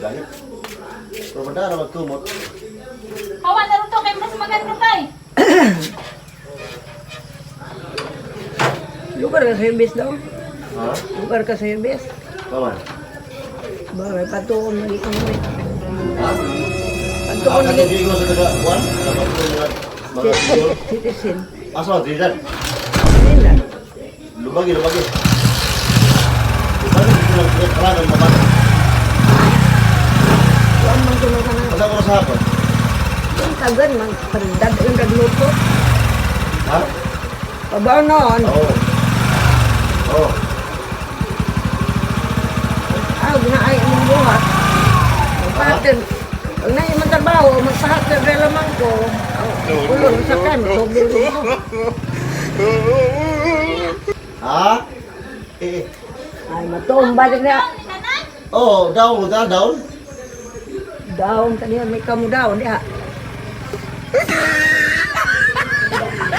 Dahil. Pero madara magtumot. Hawa na rin to, kay mas maganda tayo. Lugar ka service daw. Ha? Lugar ka service. Kaman? Bagay, patuon lagi kang may. Ha? Patuon lagi. Hindi ko sa taga-1? Dapat ko mga siguro. Citizen. Asa, Trinidad? Hindi na. Lubagi. Lubagi dito lang sa kalangan na bata. Huwag mang tulong ka na. Masa ko sa hapon? Yung tagan, magparindad yung nagluto. Ha? Pabaw noon. Oo. Oo. Ginaay mong buhat. Magpatin. Pag na yung magtrabaho, magpahat ka lamang ko. Ulong sa kan, sobrang ko. Ha? Eh. Ay, matumba din na. Oh, daon. Daon kaniya, may kamu daon diha.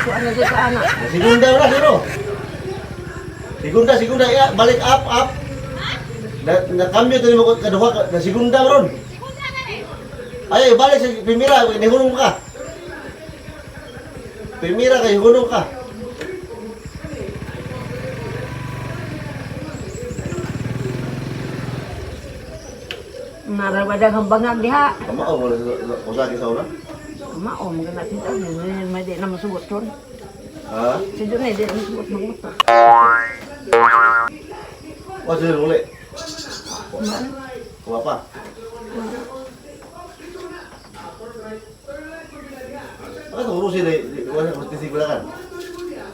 Kuan na sa anak. Segunda na, sino? Segunda. Ya, balik up. Na-cambio ito mo kaduha na segunda ron. Ay, balik sa primera, nihulong ka. Primera kay hulong ka. Narawadag ang bangag diha. Kamao mo na usagi sa una? Mao, magana kita. May di na masugot ron. Ha? Si Junay, di na masugot manguta. Wala sila uli. Kuha pa. Bakit ang urusin ay wala sa tisig balakan?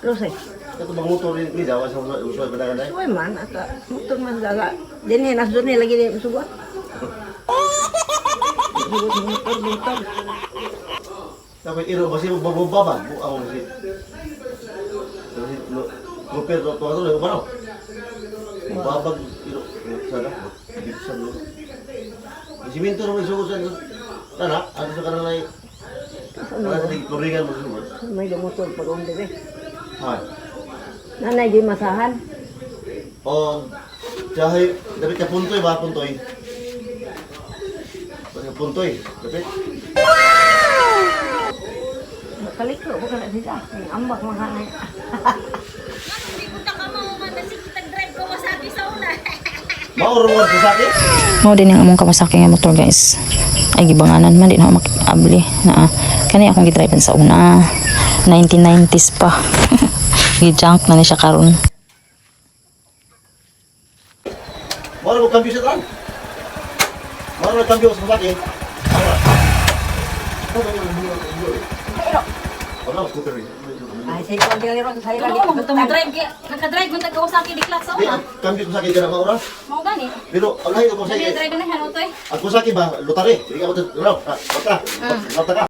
Rosay. Ito bang motor ni Jawa sa usual balakan ay? Uy man, ata. Muton man daga. Dini, nas Junay lagi di masugot. Sugot motor. Tapi iro basi bababa ako si. Gopir to to ano? Babag iro sana. Bisan mo. Si Minto naman sugot sa anak, ano sa kanang ay wala sa turingan mo sugot. May motor pag umde be. Ha. Nanay di masahan. O jahay dapat ka puntoy ba puntoy? Puntoy, dapat. Kaliko, bukan na siya. Ambak makanay. Hindi ko ka mauman na sige tag-drive ko Kawasaki sa una. Maurong sa sakit. Mao din ang among Kawasaki nga motor guys. Ay gibanganan man din ako makabili na kani akong gidrive sa una 1990s pa. Gi-junk na ni siya karon. Mara mo cambio sa tan. Mara mo cambio sa sakit. Wala ko scooter. Ay, say ko dili ron sa lagi. Oo, gusto mo drive kaya naka-drive mo tag-Kawasaki di class sa una. Cambio sa sakit kana maura. Mau gani? Pero alay ko sa Sige, drive na yan, Otoy. Ako sakit ba lutari. Sige ako to. Basta. Basta ka.